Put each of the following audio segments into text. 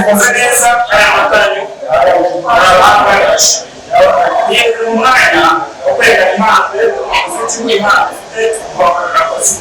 zikoze neza aya matanyo arabana ni umwanya wo kwerekana impano ufite impano ufite abakozi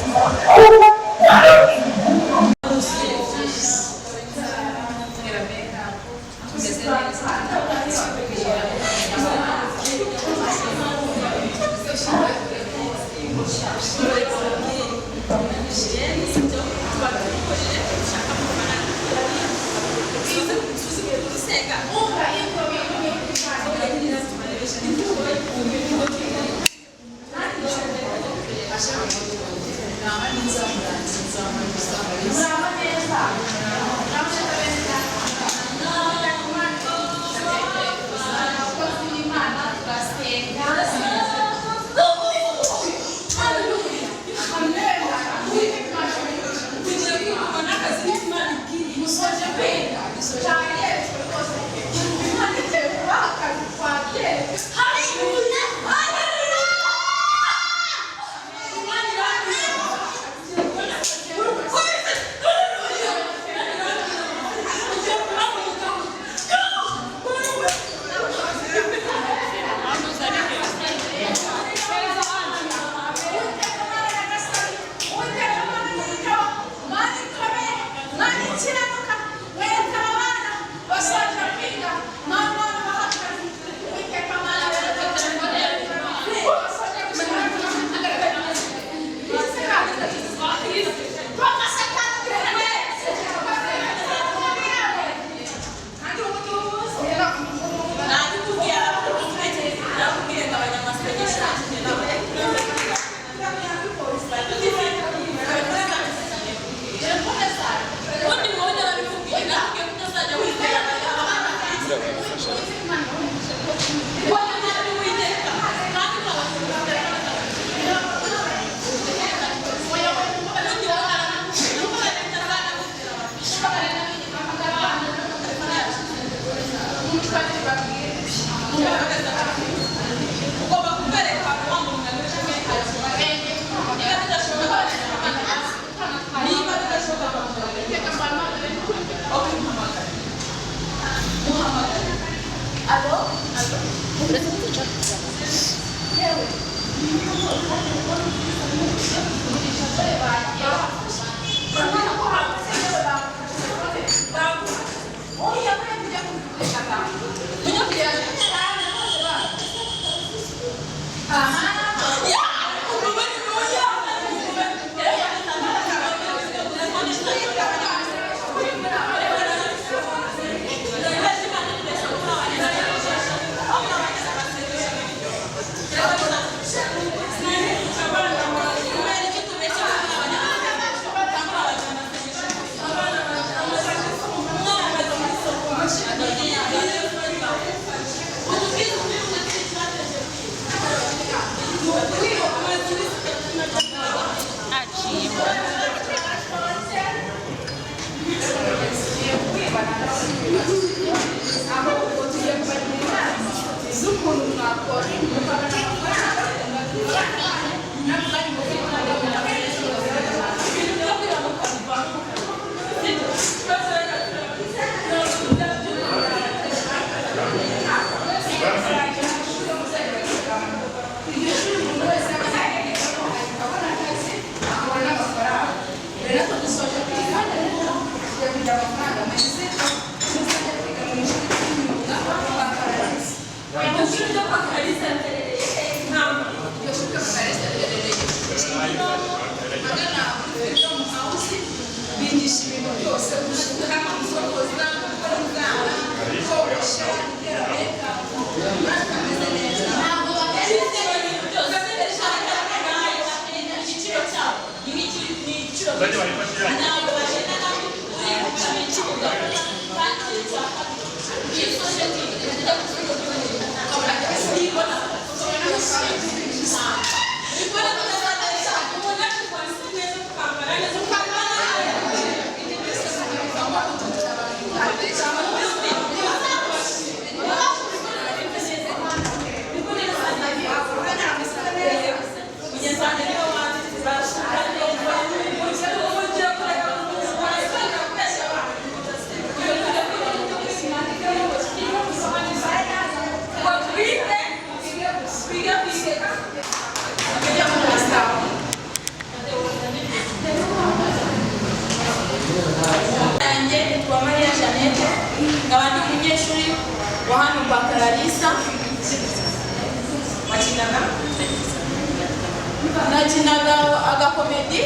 nakinaga agakomedi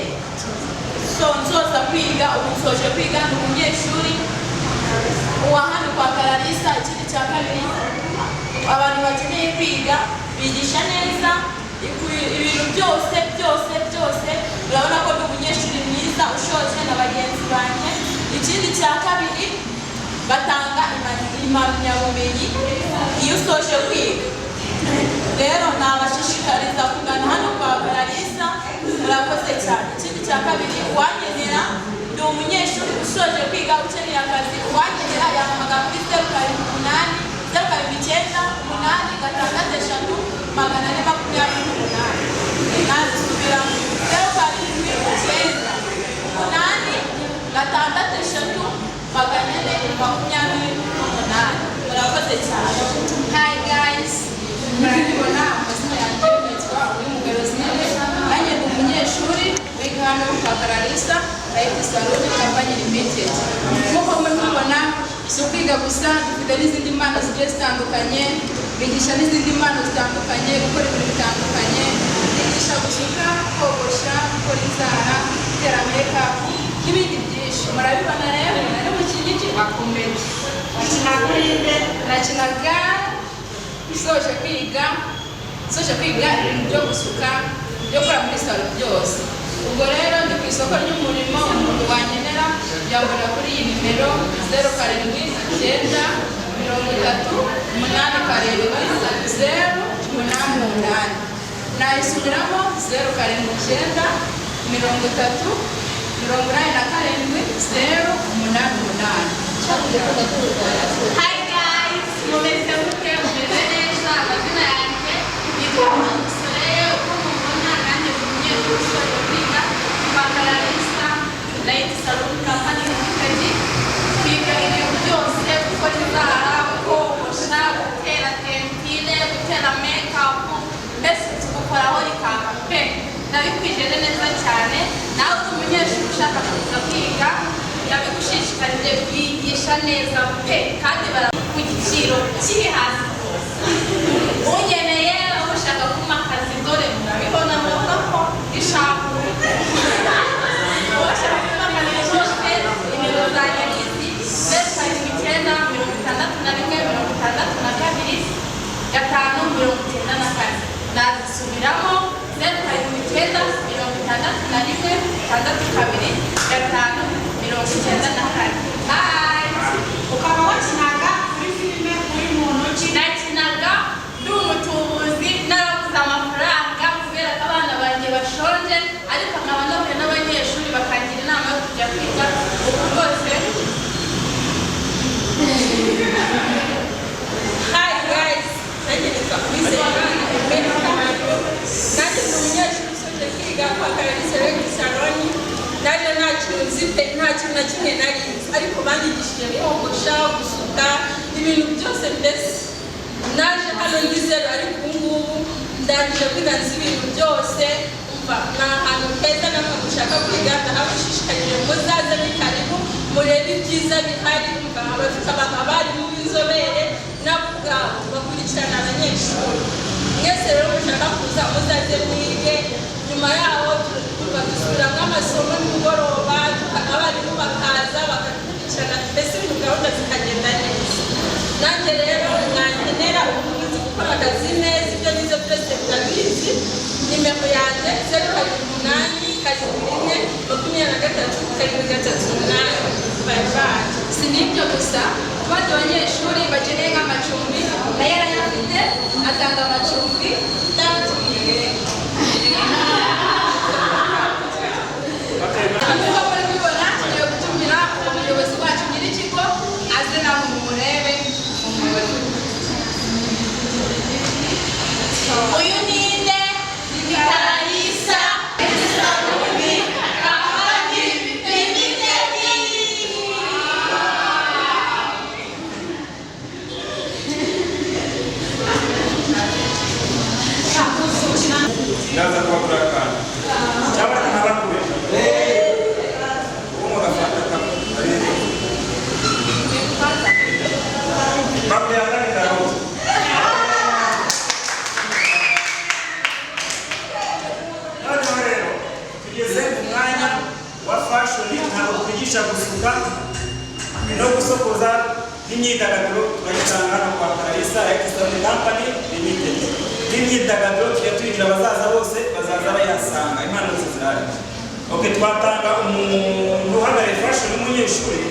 nsoza kwiga ubu nsoje kwiga ndi umunyeshuri uwa hano kwa Clarissa. Ikindi cya kabiri abantu bakeneye kwiga bigisha neza ibintu byose urabona ko ndi umunyeshuri mwiza ushoje na bagenzi banjye. Ikindi cya kabiri batanga impamyabumenyi iyo usoje kwiga. Rero nabashishikariza kugana hano kwa Clarissa, murakoze cyane. Ikindi cya kabiri uwanyenera ndi umunyeshuri ushoje kwiga ukeneye akazi, uwanyenera yahamagara kuri 0788 863 nasubira 0788 murakoze cyane. Hi guys, murabibona amazina yanjye nitwa Uwimugabezine, nanjye ndi umunyeshuri wiga hano kwa Clarissa Light Salon Company Limited. Nk'uko mubibona si ukwiga gusa, dufite n'izindi mpano zigiye zitandukanye, bigisha n'izindi mpano zitandukanye, gukora ibintu bitandukanye, bigisha gusuka, kogosha, gukora inzara, gutera makeup n'ibindi byinshi. Murabibona rero nari mu kinigi wakomeye nakinaga soje kwiga ibintu byo gusuka, byo gukora muri salo byose. Ubwo rero ndi ku isoko ry'umurimo, umuntu wanyenera yambona kuri iyi nimero 0793870888. Nayisubiramo 0793870888. Hi guys, mumeze mute? Mumeze neza? Amazina yanjye yitwa Soleil, uko mubona nanjye ndi umunyeshuri ushoje kwiga kwa Clarissa Light Salon Company Limited. Twiga ibintu byose, gukora inzara, kogosha, gutera tentile, gutera makeup, mbese tugukoraho rikaka pe. Ndabikwijeje neza cyane. Nawe uri umunyeshuri ushaka kuza kwiga, yabigushishikarije bigisha neza pe, kandi ku giciro kiri hasi rwose. Unyeneye ushaka kuma akazi, dore murabibona ko ishaka ushaka kuma akazi rwose. Nimero zanjye n'izi 07916622 nazisubiramo 07916622. Bye. Ukaba wakinaga kuri filime uri mu ntoki? Nakinaga ndi umutubuzi, narabuze amafaranga kubera ko abana banjye bashonje, ariko nkaba nahuye n'abanyeshuri bakangira inama yo kujya kwiga. Ubu rwose Hi guys, nanjye nitwa Uwizeyimana Emmanuel Kamanzi. Nanjye ndi umunyeshuri usoje kwiga kwa Clarissa Light Salon. Naje nta kintu nzi pe, nta kintu na kimwe narize, ariko banyigishije kogosha, gusuka, ibintu byose mbese. Naje hano ndi zero, ariko ubu ngubu ndangije kwiga nzi ibintu byose. Umva ni ahantu heza, namwe mushaka kwiga ndahabashishikarije muzaze ni karibu murebe ibyiza bihari. Umva abafite abarimu b'inzobere nabo ubwabo bakurikirana abanyeshuri. Mwese rero mushaka kuza muzaze mwige, nyuma yaho dusubiramo amasomo nimugoroba, abarimu bakaza bakakurikirana, mbese ibintu gahunda zikagenda neza. Nanjye rero mwankenera ubuvuzi gukora akazi neza, ibyo nize byose murabizi. Nimero yanjye 0788233738. Bye bye. Si n'ibyo gusa, abandi banyeshuri bakeneye nk'amacumbi nayo arayafite, atanga amacumbi. tugeze mu mwanya wa fashion. Ntabwo twigisha gusuka no gusokoza n'imyidagaduro turayitanga hano kwa Clarissa Electronic Company Limited. N'imyidagaduro tujya tuyigira abazaza bose bazaza bayasanga, impano zose zirahari. Okay, twatanga umuntu uhagarariye fashion n'umunyeshuri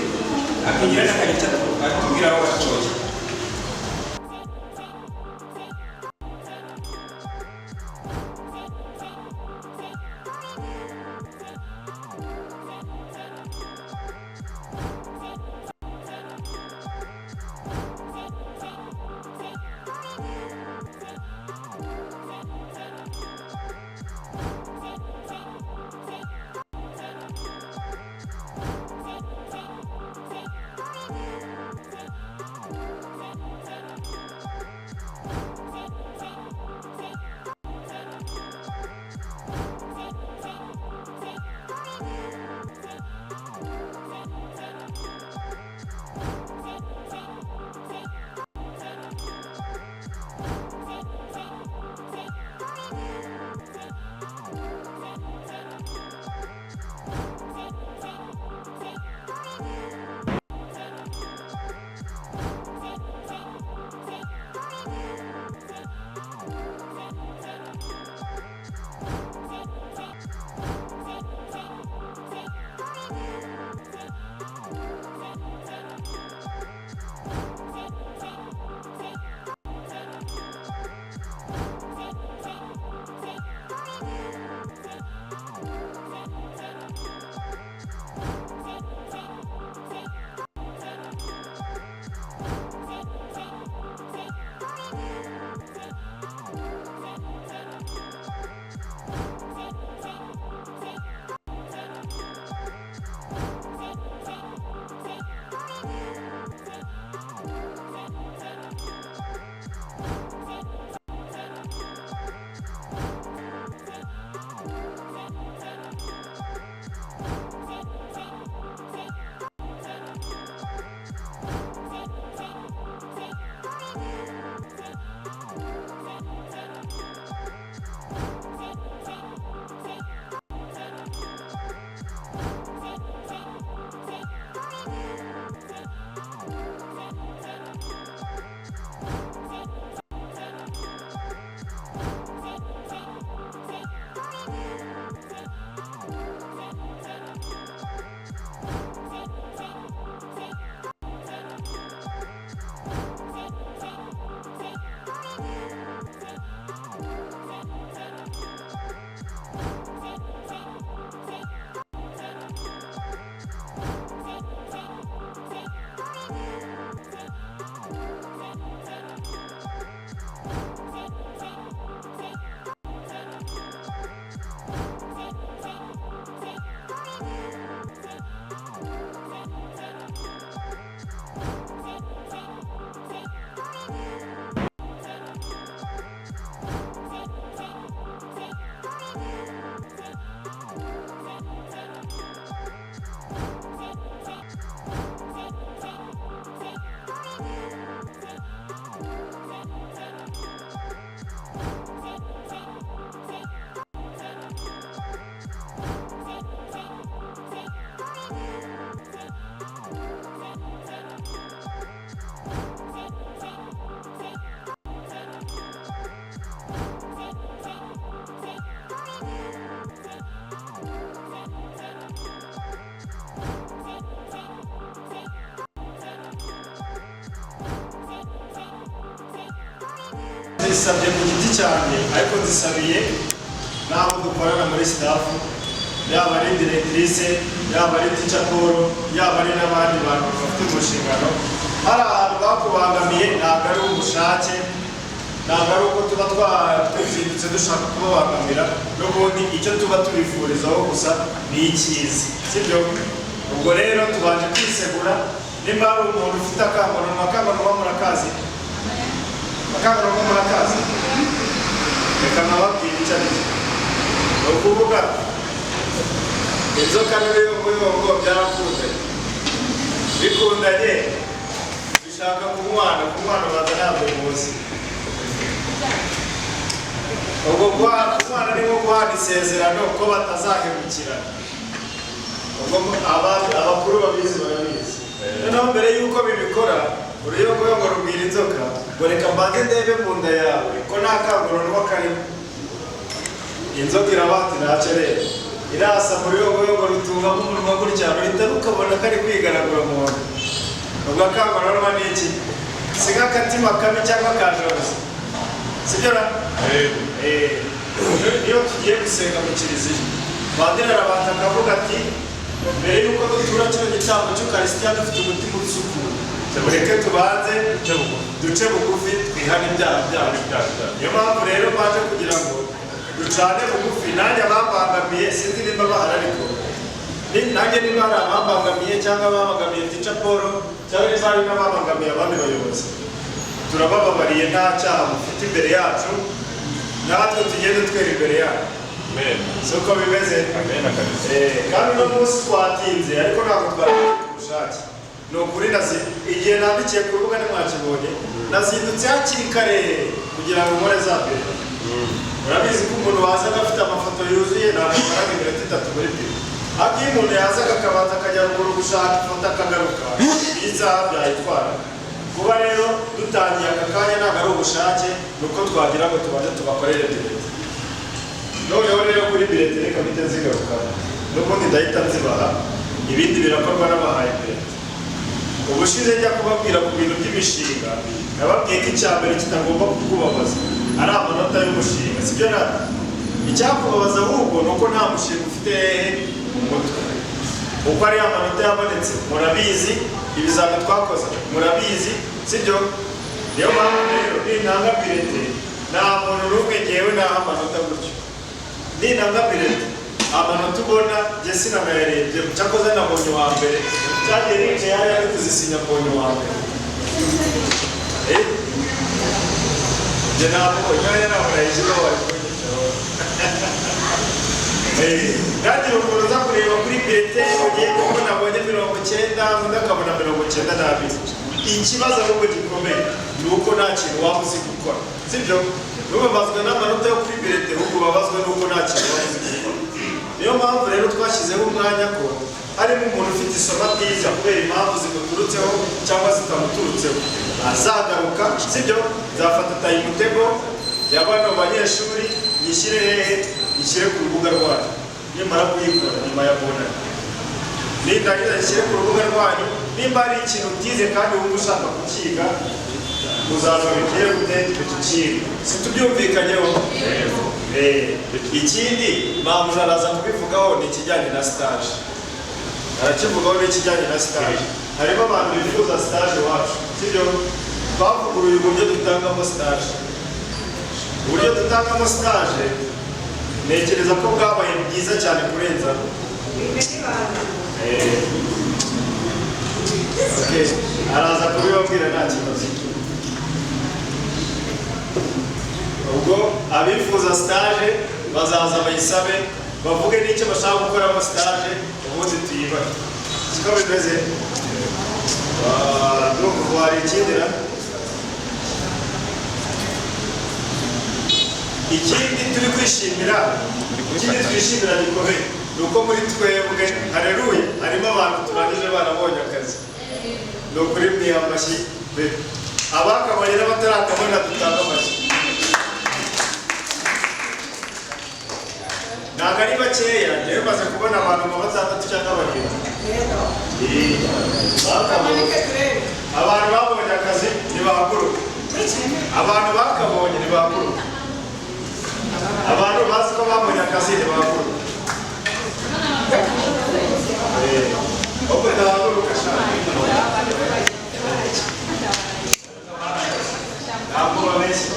akigira n'akagica atubwira aho batoye. Zisabye ku giti cyane ariko zisabiye n'abo dukorana muri staff, yaba ari directrice, yaba ari teacher Paul, yaba ari n'abandi bantu bafite umushingano. Hari ahantu bakubangamiye, ntabwo ari ubushake, ntabwo ari uko tuba twazindutse dushaka kubabangamira, n'ubundi icyo tuba tubifurizaho gusa ni icyiza, sibyo? Ubwo rero tubanje kwisegura, nimba ari umuntu ufite akamunwa murakazi, akamunwa murakazi, reka nababwira icyo ari cyo. Ni ukuvuga inzoka n'ibiyongoyongo byarakunze, bikundanye bishaka kunywana baza ntabwo muzi. ubwo umwana ni nko guhana isezerano ko batazahemukirana. Ubwo abakuru babizi barabizi. Noneho mbere y'uko bibikora uruyongoyongo rubwira inzoka ngo reka mbanze ndebe mu nda yawe ko nta kanguranwa karimo. Inzoka irabati ntacyo rero irasa mu ruyongoyongo rutungamo umunwa gutya ruhita rukabona kari kwigaragura mu nda. Ubwo akanguranwa ni iki? Si nk'akatima kabi cyangwa akajosi, sibyo na? Iyo tugiye gusenga mu kiliziya padiri arabanza akavuga ati mbere y'uko dutura kino gitambo cy'ukarisitiya dufite umutima usukuye mureke tubanze duce bugufi twihane ibyaha byacu. Niyo mpamvu rero baje kugira ngo ducane bugufi. Nanjye abambangamiye sinzi nimba bahari, ariko nanjye niba hari abambangamiye cyangwa abambangamiye Tica Paul cyangwa niba hari n'abambangamiye abandi bayobozi, turabababariye nta cyaha mufite imbere yacu, natwe tugende twera imbere yacu. Siko bimeze. Kandi uno munsi twatinze ariko ntabwo twatinze ku bushake. Ni ukuri igihe nandikiye ku rubuga ntimwakibonye nazindutse hakiri kare kugira ngo nkore za mbere. Murabizi ko umuntu wazaga afite amafoto yuzuye ntabwo amaraga iminota 3 muri biro. Ariko iyo umuntu yazaga akabanza akajya ruguru gushaka ifoto akagaruka ibizaha byayitwara. Kuba rero dutangiye aka kanya ntabwo ari ubushake, nuko twagira ngo tubanze tubakorere birete. Noneho rero kuri birete reka mpite nzigaruka n'ubundi ndahita nzibaha, ibindi birakorwa n'abahaye birete. Ubushize njya kubabwira ku bintu by'imishinga nababwiye ko icya mbere kitagomba kukubabaza ari amanota y'umushinga, sibyo nata? Icyakubabaza ahubwo ni uko nta mushinga ufite mu mutwe. Uko ari amanota yabonetse murabizi, ibizami twakoze murabizi, sibyo? Niyo mpamvu rero nintanga birete nta muntu n'umwe ngewe naha amanota gutyo. Nintanga birete amanota ubona njye sinanayarebye, cyakoze nabonye uwa mbere cyagiye nicaye yari ari kuzisinya mbonye uwa mbere. Njye ntabwo nyanya ntabwo nayiziho bari kunyicaraho. Kandi umuntu uza kureba kuri birete ugiye kuko nabonye 90 undi akabona 92. Ikibazo ahubwo gikomeye ni uko nta kintu waba uzi gukora, sibyo? Ntubabazwe n'amanota yo kuri birete, ahubwo babazwe n'uko nta kintu waba uzi gukora. Niyo mpamvu rero twashyizeho umwanya ko harimo umuntu ufite isomo atiza kubera impamvu zimuturutseho cyangwa zitamuturutseho azagaruka, sibyo? Nzafata tayimutego ya bano banyeshuri nyishyire hehe? Nyishyire ku rubuga rwacu nimara kuyikora nyuma ya bonani. Nindangiza nyishyire ku rubuga rwanyu. Nimba hari ikintu utize kandi wumva ushaka kukiga uzaza bigire gute tukiga. Situbyumvikanyeho? Ikindi mpamvu araza kubivugaho ni ikijyanye na stage. Arakivugaho ni ikijyanye na stage. Harimo abantu bifuza stage wacu, sibyo? Twavuguruye uburyo dutangamo stage. Uburyo dutangamo stage ntekereza ko bwabaye bwiza cyane kurenza. Araza kubibabwira nta kibazo. Ubwo abifuza stage bazaza bayisabe bavuge n'icyo bashaka gukoramo stage ubundi tuyibare. Siko bimeze? Ndumva hari ikindira. Ikindi turi kwishimira, ikindi twishimira gikomeye ni uko muri twebwe hareruye harimo abantu turangije barabonye akazi. Ni ukuri mwiha amashyi abakabonye n'abatarakabona dutanga amashyi. Ntabwo ari bakeya, njyewe maze kubona abantu nka 6 cyangwa 7. Abantu babonye akazi ntibahaguruka. Abantu bakabonye ntibahaguruka. Abantu bazi ko babonye akazi ntibahaguruka. Opo ndahaguruka cyane. Ntabwo babeshya.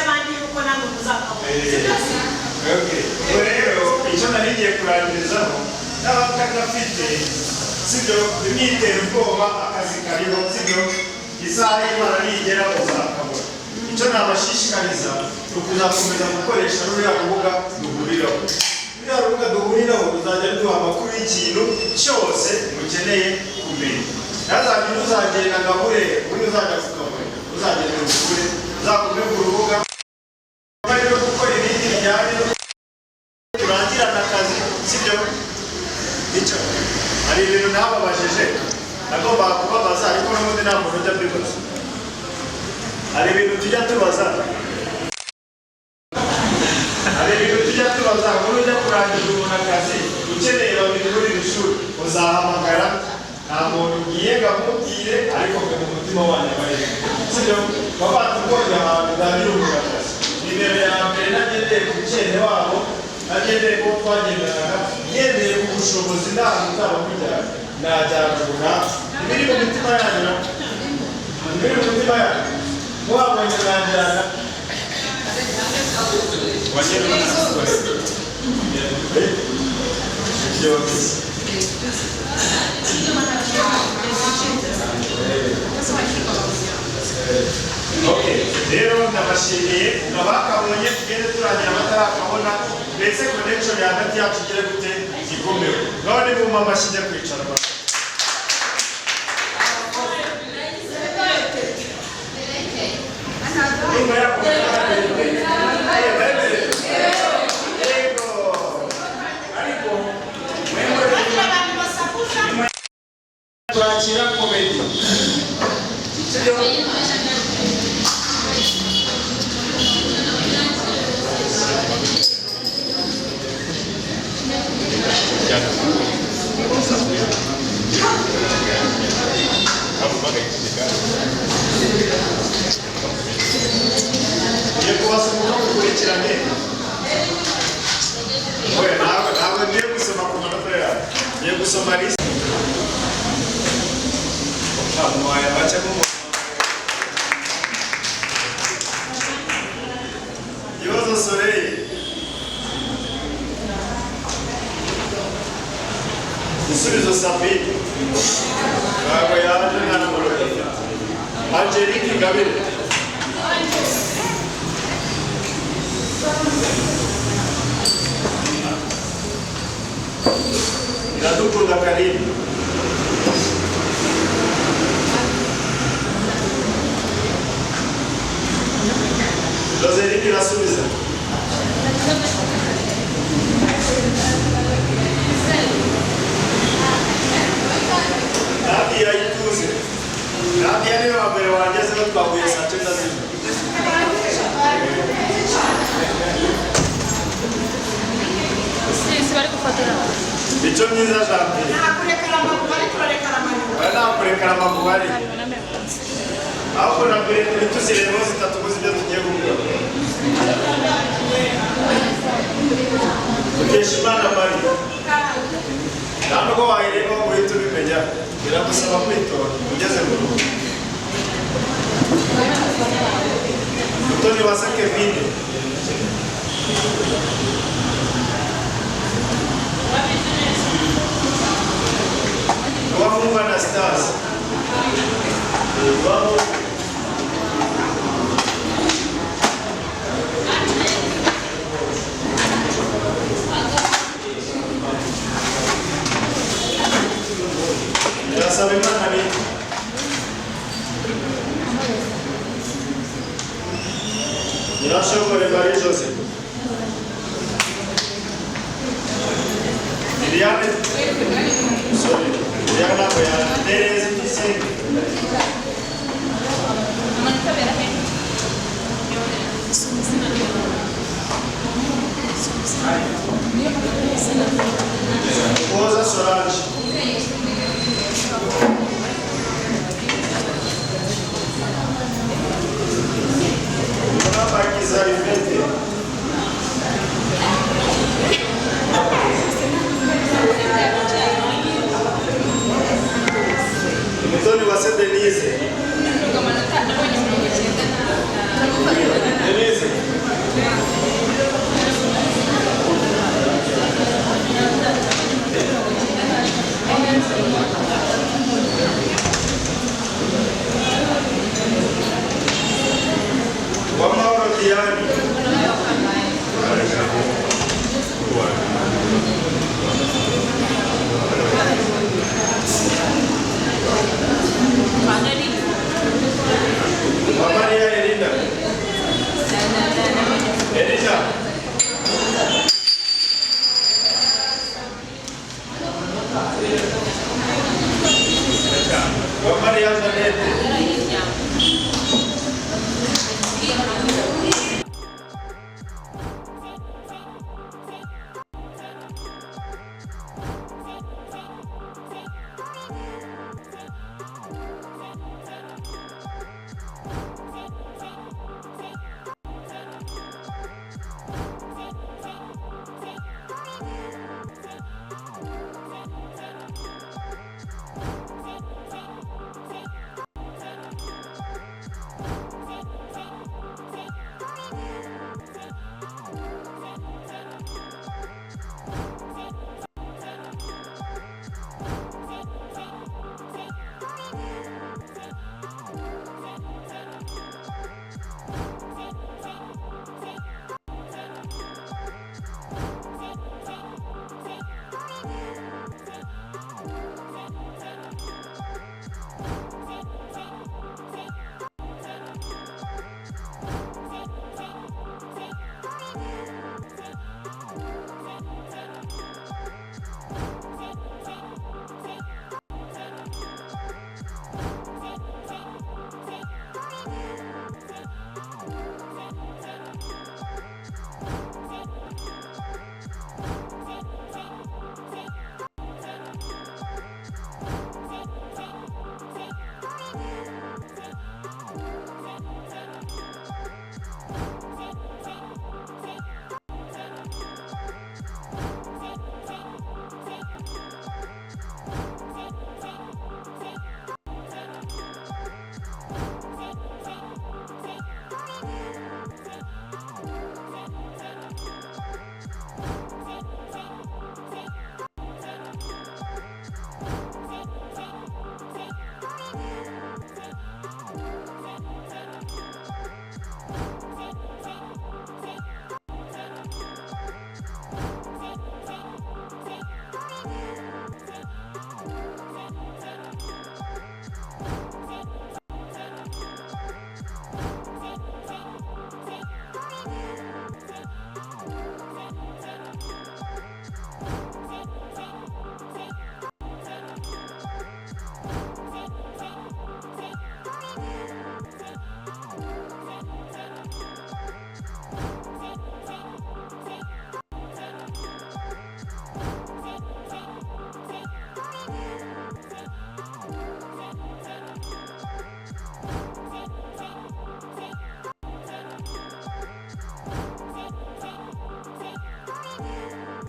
abandi yuko nange muzakabona. Okay. Ubwo rero icyo nari ngiye kurangirizaho n'abakagafite sibyo imyitero ubwoba akazi kariho sibyo isaha y'Imana nigera uzakabona. Icyo nabashishikariza ni ukuzakomeza gukoresha ruriya rubuga duhuriraho. Ruriya rubuga duhuriraho ruzajya ruduha amakuru y'ikintu cyose mukeneye kumenya. Ntazagire uzagenda ngabure ubundi uzajya kukabura uzagenda ngabure uzakomeye ku rubuga bari no gukora ibindi bijyanye no kurangirana akazi sibyo icyo hari ibintu ntababajije nagombaga kubabaza ariko n'ubundi nta muntu ujya mbibaza. Hari ibintu tujya tubaza nkuru ujya kurangiza umuntu akazi ukeneye babiri muri iri shuri uzahamagara nta muntu ugiye ngamubwire ariko ngo mu mutima wanjye abarebe sibyo baba batubonye ahantu ndangira umuntu akazi. Nimero ya mbere nagendeye ku bukene wabo nagendeye ko twagendanaga ngendeye ku bushobozi ntabwo uzaba kujyana najyana runaka ibiri mu mitima yanyu mwabonye najyana wagenda n'amasore Okay, rero ndabashimiye abakabonye tugende turangira abatarakabona ndetse connection hagati yacu igere gute ikomeye. None mu mama shije kwicara turakira komedi Isubizo sabi ntabwo yaje nta numero Angelique Ingabire Iradukunda Karim Joseline irasubiza Nadia ituze Nadia niwe wa mbere wangezeho twahuye saa 9 z'ijoro. Bari gufotora icyo myiza Jean-Pierre Nakurekera amagubari turarekera amagubari. nakurekera amagubari ahubwo na mbere turi tuziremo zitatu gusa ibyo tugiye gukora. Mukeshimana Marie nta nubwo wayireba ngo uhite ubimenya biragusaba kwitora ugeze mu rugo. Mutoni Wase Kevin Uwamungu Anastase Irasaba Imana ni Irashobora Marie Jose Liliane sorry Liliana Boya Teresa Piseng Rosa Solange Mutoni Wase Denise Denise Mariyani. Maria Elinda. Elisa. Maria Zanete.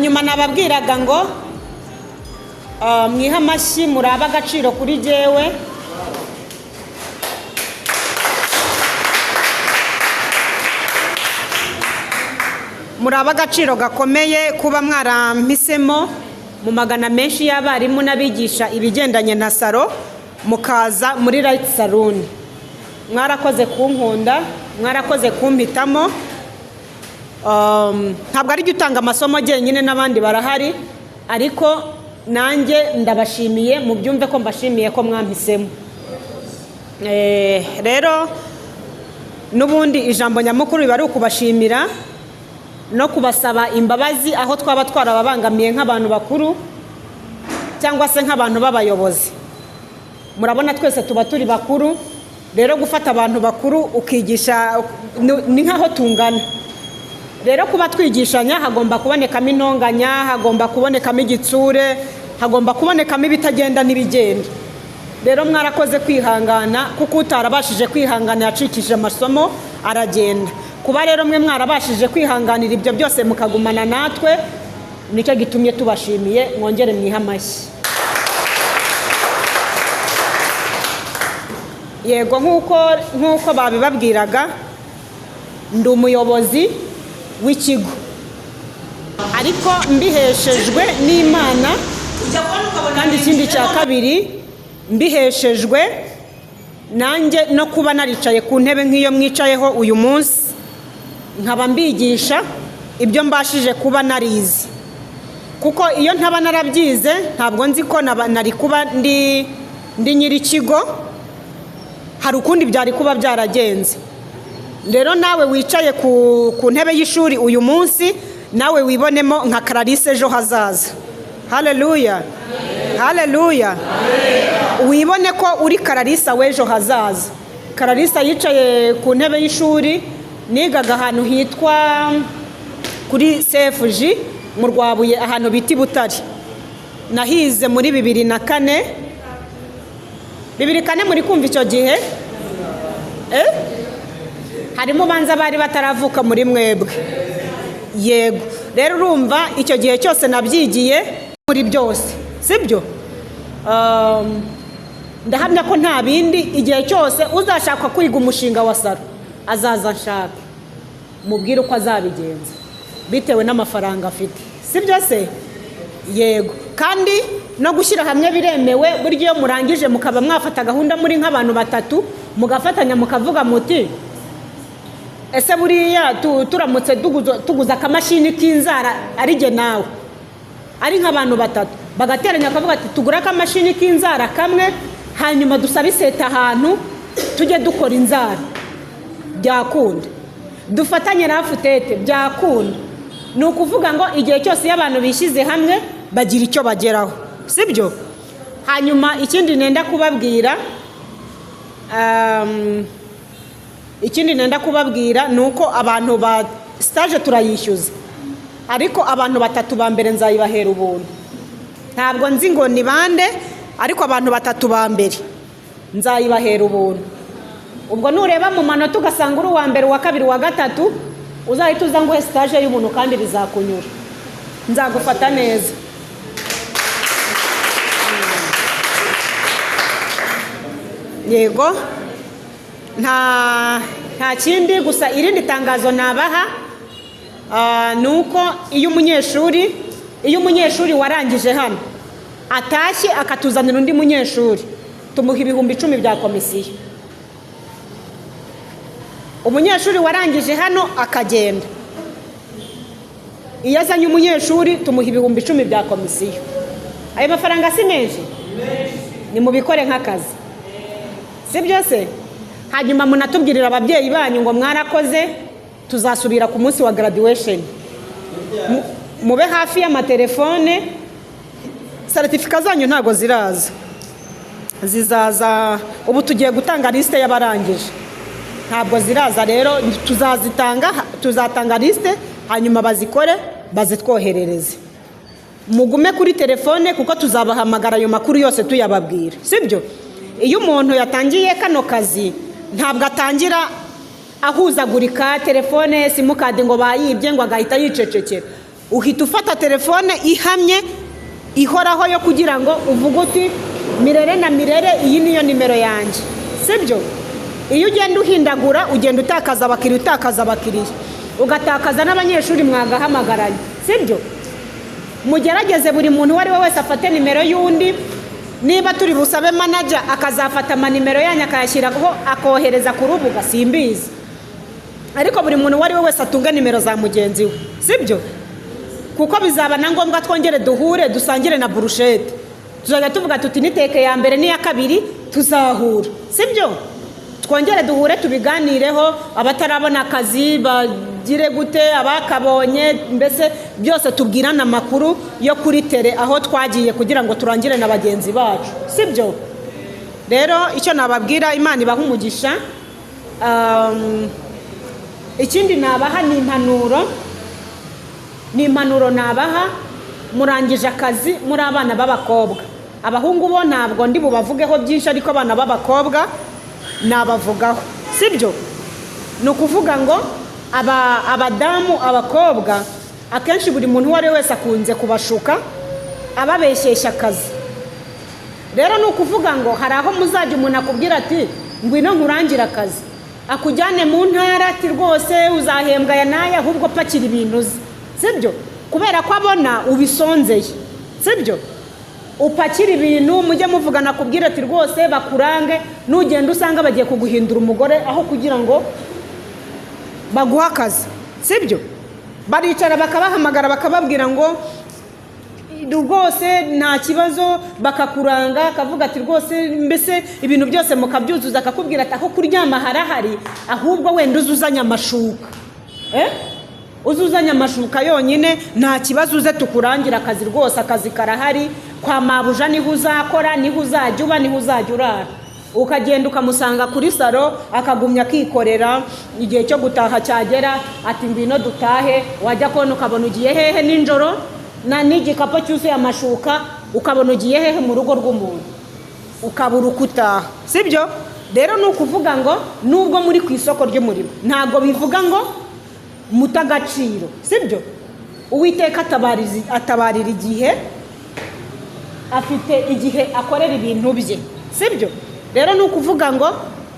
nyuma nababwiraga ngo mwiha amashyi muraba agaciro kuri jewe muraba agaciro gakomeye kuba mwarampisemo mu magana menshi y'abarimu n'abigisha ibigendanye na salo mukaza muri Light Salon. Mwarakoze kunkunda, mwarakoze kumpitamo. Ntabwo ari gutanga amasomo jyenyine n'abandi barahari, ariko nanjye ndabashimiye mu byumve ko mbashimiye ko mwampisemo. Rero n'ubundi ijambo nyamukuru biba ari ukubashimira no kubasaba imbabazi aho twaba twarababangamiye nk'abantu bakuru cyangwa se nk'abantu b'abayobozi. Murabona twese tuba turi bakuru, rero gufata abantu bakuru ukigisha ni nk'aho tungana. Rero kuba twigishanya hagomba kubonekamo intonganya, hagomba kubonekamo igitsure, hagomba kubonekamo ibitagenda n'ibigenda. Rero mwarakoze kwihangana, kuko utarabashije kwihangana yacikije amasomo aragenda. Kuba rero mwe mwarabashije kwihanganira ibyo byose mukagumana natwe, nicyo gitumye tubashimiye. Mwongere mwiha amashyi. Yego, nk'uko babibabwiraga, ndi umuyobozi w'ikigo, ariko mbiheshejwe n'Imana, kandi ikindi cya kabiri mbiheshejwe nanjye no kuba naricaye ku ntebe nk'iyo mwicayeho uyu munsi, nkaba mbigisha ibyo mbashije kuba narizi, kuko iyo ntaba narabyize ntabwo nzi ko nari kuba ndi nyir'ikigo, hari ukundi byari kuba byaragenze. Rero nawe wicaye ku ntebe y'ishuri uyu munsi, nawe wibonemo nka Clarisse ejo hazaza. Haleluya, haleluya. Wibone ko uri Clarisse w'ejo hazaza. Clarisse yicaye ku ntebe y'ishuri, nigaga ahantu hitwa kuri CFG mu Rwabuye, ahantu bita i Butare. Nahize muri 2004. 2004 muri kumva icyo gihe? Harimo banza bari bataravuka muri mwebwe. Yego. Rero urumva icyo gihe cyose nabyigiye muri byose, sibyo? Ndahamya ko nta bindi, igihe cyose uzashaka kwiga umushinga wa salo azaza nshaka, mubwire uko azabigenza bitewe n'amafaranga afite, sibyo se? Yego. Kandi no gushyira hamwe biremewe. Buryo iyo murangije mukaba mwafata gahunda muri nk'abantu batatu, mugafatanya mukavuga muti ese buriya turamutse tuguza akamashini k'inzara ari jye nawe, ari nk'abantu batatu, bagateranya akavuga ati tugura akamashini k'inzara kamwe, hanyuma dusabe iseta ahantu tujye dukora inzara, byakunda. Dufatanye na Afutete, byakunda. Ni ukuvuga ngo igihe cyose iyo abantu bishyize hamwe bagira icyo bageraho, sibyo? Hanyuma ikindi nenda kubabwira ni uko abantu ba stage turayishyuza, ariko abantu batatu ba mbere nzayibahera ubuntu. Ntabwo nzi ngo ni bande, ariko abantu batatu ba mbere nzayibahera ubuntu. Ubwo nureba mu manota ugasanga uri uwa mbere, uwa kabiri, uwa gatatu, uzahita uza nguhe stage y'ubuntu kandi bizakunyura. Nzagufata neza. Yego. Nta kindi, gusa irindi tangazo nabaha ni uko iyo umunyeshuri warangije hano atashye akatuzanira undi munyeshuri, tumuha 10,000 bya komisiyo. Umunyeshuri warangije hano akagenda, iyo azanye umunyeshuri tumuha 10,000 bya komisiyo. Ayo mafaranga si menshi? Ni mubikore nk'akazi, si byose? Hanyuma munatubwirira ababyeyi banyu ngo mwarakoze, tuzasubira ku munsi wa graduation. Mube hafi y'amatelefone, certificate zanyu ntago ziraza, zizaza ubu tugiye gutanga liste y'abarangije, ntabwo ziraza. Rero tuzatanga liste, hanyuma bazikore bazitwoherereze. Mugume kuri telefone kuko tuzabahamagara ayo makuru yose tuyababwira, sibyo? Iyo umuntu yatangiye kano kazi ntabwo atangira ahuzagurika telefone simukadi ngo bayibye ngo agahita yicecekera. Uhita ufata telefone ihamye ihoraho yo kugira ngo uvuge uti Mirere na Mirere, iyi niyo nimero yanjye, sibyo? Iyo ugenda uhindagura ugenda utakaza abakiriya, ugatakaza n'abanyeshuri mwagahamagaranye, sibyo? Mugerageze buri muntu wari we wese afate nimero y'undi. Niba turi busabe manager akazafata amanimero yanyu akayashyiraho akohereza ku rubuga, simbizi, ariko buri muntu wari we wese atunga nimero za mugenzi we, sibyo? Kuko bizaba na ngombwa twongere duhure dusangire na burushete, tuzajya tuvuga tuti niteke ya mbere n'iya kabiri tuzahura, sibyo? Twongere duhure tubiganireho, abatarabona akazi bagire gute, abakabonye, mbese byose tubwirana amakuru yo kuri tele aho twagiye kugira ngo turangire na bagenzi bacu, sibyo? Rero icyo nababwira, Imana ibaha umugisha. Ikindi nabaha ni impanuro nabaha. Murangije akazi muri abana b'abakobwa, abahungu bo ntabwo ndi bubavugeho byinshi, ariko abana b'abakobwa nabavugaho, sibyo? Ni ukuvuga ngo abadamu, abakobwa, akenshi buri muntu wari wese akunze kubashuka ababeshyeshya akazi. Rero ni ukuvuga ngo hari aho muzajya umuntu akubwira ati ngwino nkurangira akazi, akujyane mu ntara ati rwose uzahembwa ya naye, ahubwo pakira ibintu uzi, sibyo? Kubera ko abona ubisonzeye, sibyo? Upakira ibintu mujye muvugana akubwira ati rwose bakurange, nugenda usanga bagiye kuguhindura umugore aho kugira ngo baguha akazi. sibyo? Baricara bakabahamagara bakababwira ngo rwose nta kibazo, bakakuranga akavuga ati rwose mbese ibintu byose mukabyuzuza, akakubwira ati aho kuryama harahari, ahubwo wenda uzuzanya amashuka, uzuzanya amashuka yonyine nta kibazo, uze tukurangira akazi, rwose akazi karahari, kwa mabuja niho uzakora, niho uzajya uba, niho uzajya urara. Ukagenda ukamusanga kuri salo akagumya akikorera, igihe cyo gutaha cyagera ati ngwino dutahe, wajya kubona ukabona ugiye hehe ninjoro n'igikapo cyuzuye amashuka, ukabona ugiye hehe mu rugo rw'umuntu, ukabura ukutaha, sibyo? Rero ni ukuvuga ngo nubwo muri ku isoko ry'umurimo ntabwo bivuga ngo muta agaciro, sibyo? Uwiteka atabarira igihe, afite igihe akorera ibintu bye, sibyo? Rero ni ukuvuga ngo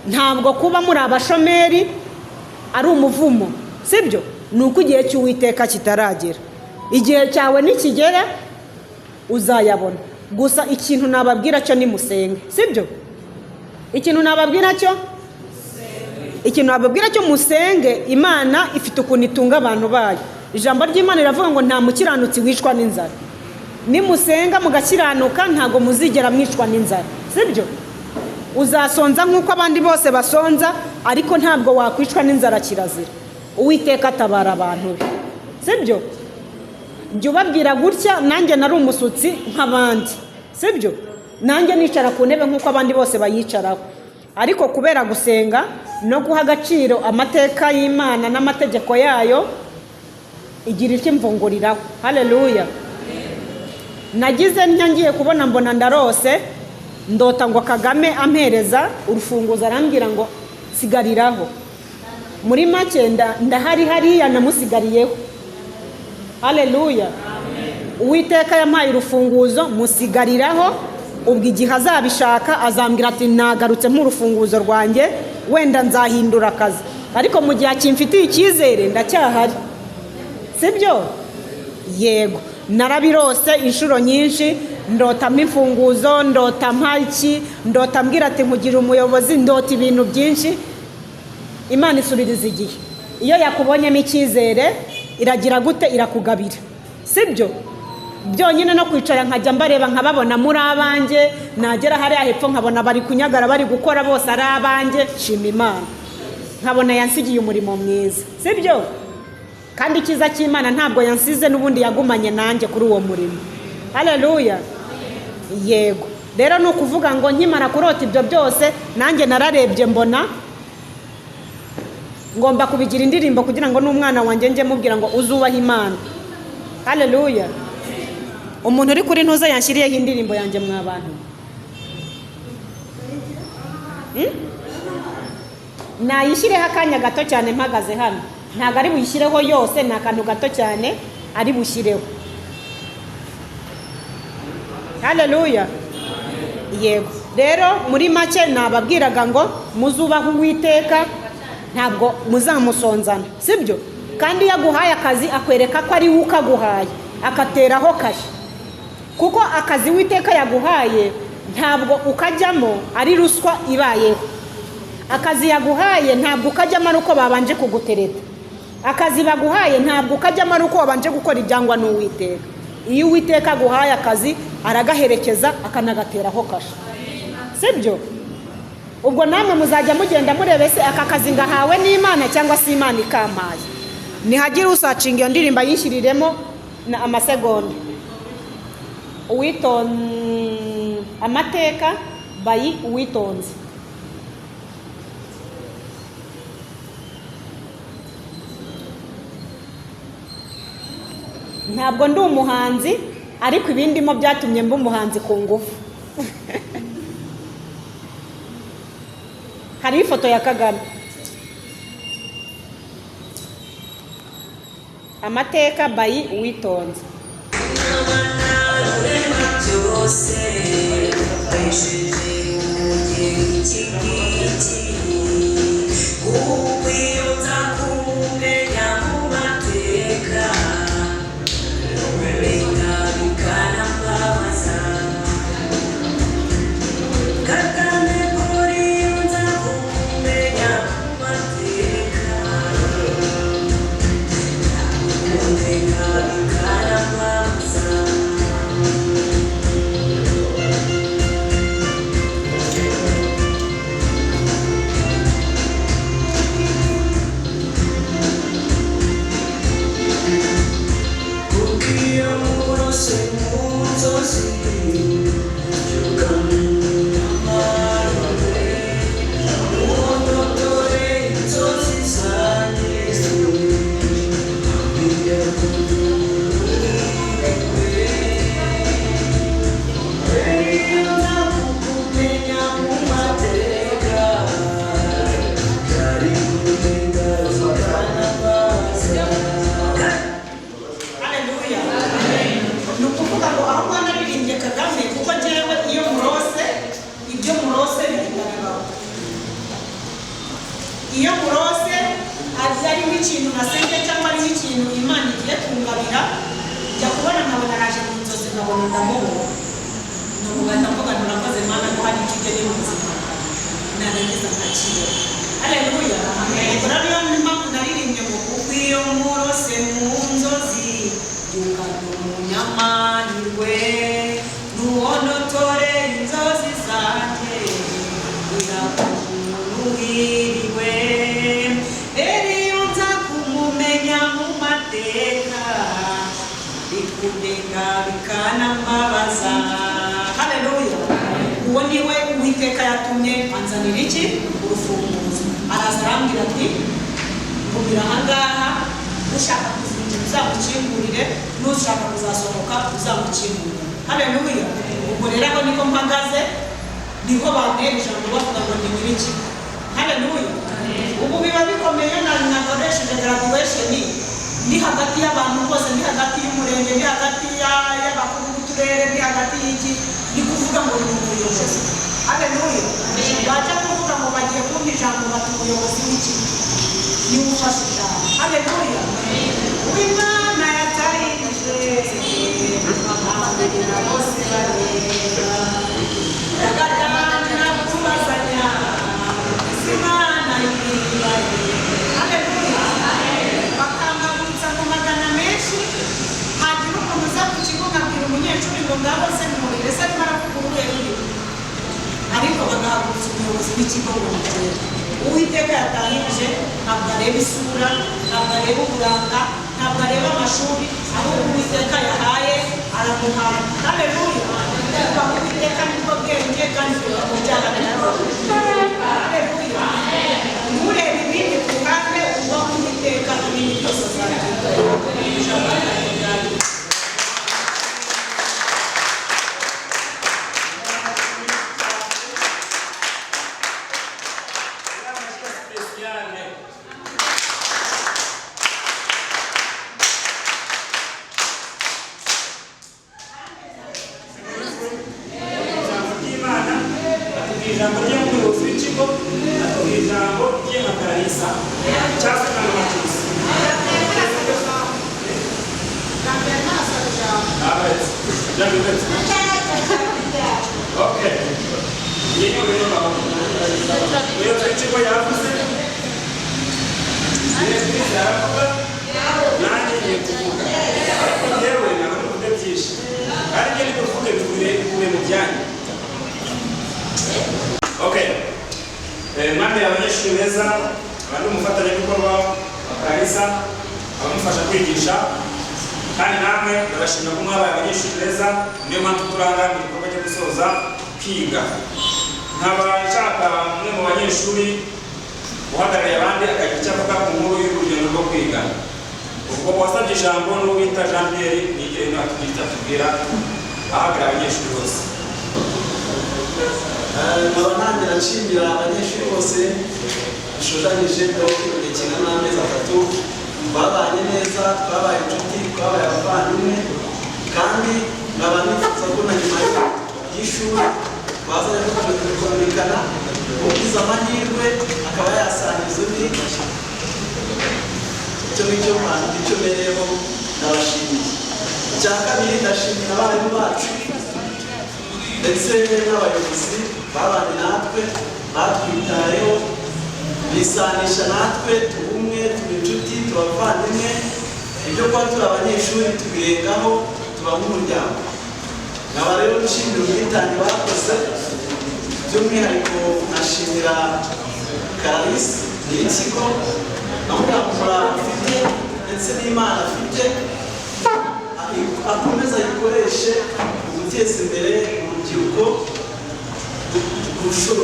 ntabwo kuba muri abashomeri ari umuvumo, sibyo? Ni uko igihe cy'Uwiteka kitaragera. Igihe cyawe nikigera uzayabona. Gusa ikintu nababwira cyo ni musenge, sibyo? Ikintu nababwira cyo musenge. Imana ifite ukuntu itunga abantu bayo. Ijambo ry'Imana riravuga ngo nta mukiranutsi wicwa n'inzara. Nimusenga mugakiranuka ntago muzigera mwicwa n'inzara, sibyo? Uzasonza nk'uko abandi bose basonza, ariko ntabwo wakwicwa n'inzara, kirazira. Uwiteka atabara abantu be, sibyo? Jya ubabwira gutya, nanjye nari umusutsi nk'abandi, sibyo? Nanjye nicara ku ntebe nk'uko abandi bose bayicaraho, ariko kubera gusenga no guha agaciro amateka y'Imana n'amategeko yayo, igira icyo imvunguriraho. Haleluya! Nagize ngiye kubona mbona ndarose, ndota ngo Kagame ampereza urufunguzo, arambwira ngo sigariraho. Muri make ndahari hariya namusigariyeho. Haleluya! Uwiteka yampaye urufunguzo musigariraho, ubwo igihe azabishaka azambwira ati nagarutse nk'urufunguzo rwanjye, wenda nzahindura akazi, ariko mu gihe akimfitiye icyizere ndacyahari, sibyo? Yego, narabirose inshuro nyinshi, ndotamo imfunguzo, ndota mpaki, ndota mbwira ati nkugira umuyobozi, ndota ibintu byinshi. Imana isubiriza igihe. Iyo yakubonyemo icyizere iragira gute? Irakugabira, sibyo? Byonyine no kwicara nkajya mbareba nkababona muri abanjye, nagera hariya hepfo nkabona bari kunyagara bari gukora bose ari abanjye, shima Imana, nkabona yansigiye umurimo mwiza, sibyo? Kandi icyiza cy'Imana ntabwo yansize, n'ubundi yagumanye nanjye kuri uwo murimo. Haleluya! Yego, rero ni ukuvuga ngo nkimara kurota ibyo byose, nanjye nararebye mbona ngomba kubigira indirimbo kugira ngo n'umwana wanjye njye mubwira ngo uzubahe Imana. Haleluya! Umuntu uri kuri ntuza yanshyiriyeho indirimbo yanjye mw'abantu. Nayishyireho akanya gato cyane mpagaze hano, ntabwo ari buyishyireho yose, ni akantu gato cyane ari bushyireho. Haleluya! Yego, rero muri make nababwiraga ngo muzubahe Uwiteka, ntabwo muzamusonzana, sibyo? Kandi iyo aguhaye akazi akwereka ko ari we ukaguhaye, akateraho kashi, kuko akazi Uwiteka yaguhaye ntabwo ukajyamo ari ruswa ibayeho. Akazi yaguhaye ntabwo ukajyamo ari uko babanje kugutereta. Akazi baguhaye ntabwo ukajyamo ari uko wabanje gukora ibyangwa n'Uwiteka. Iyo Uwiteka aguhaye akazi aragaherekeza akanagateraho kashi, sibyo? Ubwo namwe muzajya mugenda murebe se aka kazi ngahawe n'Imana cyangwa se Imana ikampaye. Nihagire usacinga iyo ndirimbo yishyiriremo na amasegonda. Amateka by Uwitonze. Ntabwo ndi umuhanzi, ariko ibindimo byatumye mba umuhanzi ku ngufu. Hari ifoto ya Kagame. Amateka by Uwitonze. nk'ikintu nasenge cyangwa ari nk'ikintu Imana igiye kungabira njya kubona nkabona araje mu nzozi nkabona ndamubona ndavuga nurakoze Mana ko hari icyo ugene mu buzima narangiza nkakira. Haleluya. Ubwo rero niyo mpamvu naririmbye ngo kuko iyo murose mu nzozi yungana umunyamanirwe nuwonotore inzozi zanjye irakunuhiriwe rero iyo nza kumumenya mu mateka bikundenga bikanambabaza. Haleluya. Uwo niwe Uwiteka yatumye anzanira iki? Urufunguzo. Araza arambwira ati kumira ahangaha ushaka kuzinjira uzamukingurire n'ushaka kuzasohoka uzamukingurire. Haleluya. Ubwo rero aho niko mpagaze niho bantera ijambo bavuga ngo ni nyiriki. Haleluya. Ubu biba bikomeye nakoresheje graduation ni hagati y'abantu bose, ni hagati y'umurenge, ni hagati y'abakuru b'uturere, ni hagati y'iki, ni kuvuga ngo ni umuyobozi. Haleluya. Bajya kuvuga ngo bagiye kumva ijambo bati umuyobozi w'iki ni ufashe ijambo. Haleluya. Uwimana yatarije amategeko bose bareba yagatanga kubazanya Imana yiribaye. Haleluya. Bakambagurutsa mu magana menshi hagira umuntu uza ku kigo nkabwira umunyeshuri ngo ngabo se murire se arimo aravuga ururimi ariko bagahagurutsa umuyobozi w'ikigo ngo mutere. Uwiteka yatahirije ntabwo areba isura, ntabwo areba uburanga, ntabwo areba amashuri, ahubwo Uwiteka yahaye aramuhana. Haleluya. Kuba Uwiteka nibwo bwenge kandi kuba mu byaha birababaza. Haleluya. Nturebe ibindi ku ruhande uba Uwiteka n'ibindi byose azagenda. ijambo ry'umuyobozi w'ikigo atubwira ijambo ry'amakarayisa cyangwa se n'amacuzi. Okay. Iyi ni umuyobozi w'ikigo yavuze, Yesu aravuga, nanjye ngiye kuvuga, ariko yewe ntabwo tuvuge byinshi, kandi ibyo ndi kuvuge bikubiye mu byanyu. Okay. Mwambi abanyeshuri beza, abandi umufatanyabikorwa wa Kalisa, abamufasha kwigisha, kandi namwe ndabashimira ko mwabaye abanyeshuri beza, niyo mpamvu turanga mu gikorwa cyo gusoza kwiga. Nkaba nshaka umwe mu banyeshuri uhagarariye abandi akagira icyo avuga ku nkuru y'urugendo rwo kwiga. Ubwo wasabye ijambo n'uwo bita Jean Pierre nigere n'atugira icyo atubwira ahagarariye abanyeshuri bose. nkaba ntangira nshimira abanyeshuri bose dushojanyije igihe kingana n'amezi 3 babanye neza, twabaye inshuti, twabaye abavandimwe, kandi nkaba nifuza ko na nyuma y'ishuri twazajya dukomeza kumvikana, ugize amahirwe akaba yasangiza undi. Icyo ngicyo icyo mbereyeho ndabashimiye. Icya kabiri ndashimira abarimu bacu ndetse n'abayobozi babanye natwe, batwitayeho, bisanisha natwe, tubumwe, tuba inshuti, tuba abavandimwe. Ibyo kuba turi abanyeshuri tubirengaho, tuba nk'umuryango. Nkaba rero nshimira ubwitange bakoze, by'umwihariko nashimira Kalisa n'ikigo n'umurava afite ndetse n'Imana afite, akomeza ayikoreshe mu guteza imbere urubyiruko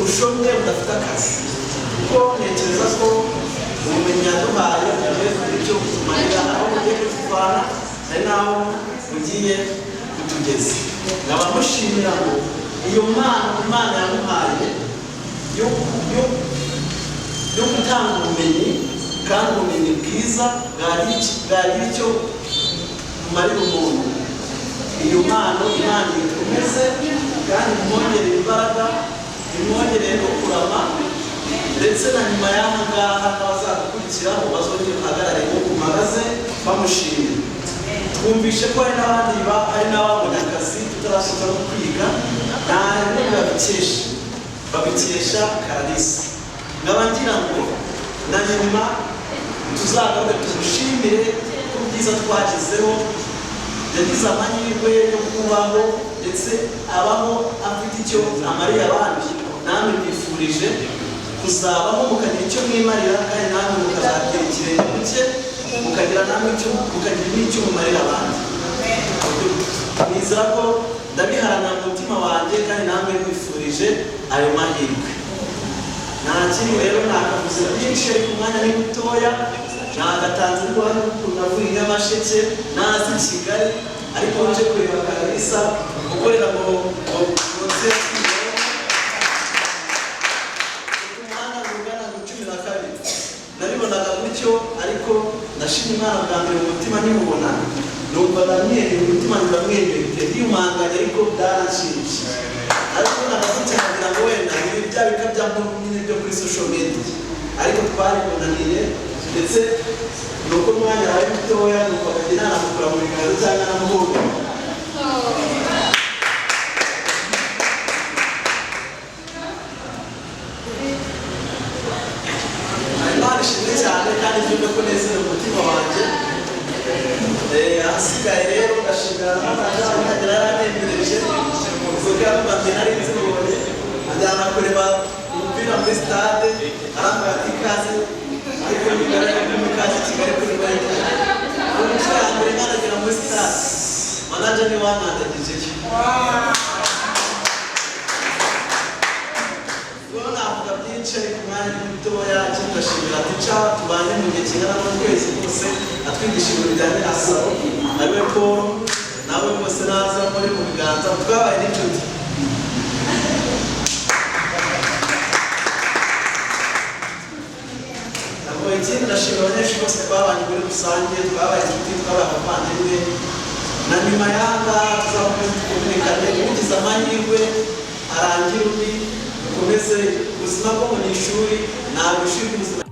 rushomye rudafite akazi, kuko ntekereza ko ubumenyi yaduhaye bugiye kugira icyo butumarira, aho bugiye kutuvana hari n'aho bugiye kutugeza. Nkaba mushimira ngo iyo mpano Imana yamuhaye yo gutanga ubumenyi, kandi ubumenyi bwiza bwagira icyo bumarira umuntu. Iyo mpano Imana ikomeze kandi imwongerere imbaraga, imwongerere no kurama, ndetse na nyuma y'aha ngaha n'abazadukurikiraho bazongera bahagarare ku magaze bamushimira. Twumvishe ko hari n'abandi hari n'ababonye akazi tutarasoza no kwiga, nta n'ibyo babikesha Clarisse. Nkaba ngira ngo na nyuma tuzagaruke tumushimire ku byiza twagezeho, yagize amahirwe yo kubaho ndetse abaho afite icyo amariye abandi. Namwe mbifurije kuzabaho mukagira icyo mwimarira, kandi namwe mukazatera ikirenge cye, mukagira n'icyo mumarira abandi. Nizera ko ndabiharanira mu mutima wanjye, kandi namwe mbifurije ayo mahirwe. Nta kindi rero nakavuze byinshi, ariko umwanya ni mutoya, nagatanze rwanda ukuntu navuye i Nyamasheke nazi Kigali, ariko nje kureba Clarisse gukorera mu konseri umuhanda ungana na 12 nabibonaga gutyo, ariko ndashima Imana bwa mbere mu mutima nimubona, numva namwenyuye umutima ndamwenyuye ndiyumanganya, ariko byaranshimishije. Ariko nagutse kugira ngo wenda ibi bya bikabya nyine byo kuri social media, ariko twaribonaniye ndetse nuko umwanya wawe mutoya nuko akagira namukura mu biganza cyangwa namuhura. Imana ishimwe cyane, kandi byumve ko nezera umutima wanjye. Ahasigaye rero ndashimira n'abandi yaranemereje kuvuga bamwe nari nzibonye ajyana kureba umupira muri stade, arambwira ati ikaze, ariko bigaragara ko mukaze Kigali kuri bari umushyira mbere nkanagera muri stade, manager ni wamwandagije ubwo navuga byinshi, ariko umwanya ni mutoya. Ndashimira tica tubanye mu gihe kingana n'ukwezi kose atwigisha ibintu bijyanye na salo, ariwe Paul nawe bose naza muri mu biganza, twabaye n'inshuti. Ikindi ndashimira abanyeshuri bose twabanye muri rusange, twabaye inshuti, twabaye abavandimwe, na nyuma y'aha tuzakomeza tukomunikane, ugize amahirwe arangira undi, dukomeze ubuzima bwo mu ishuri, ntabwo ishuri ubuzima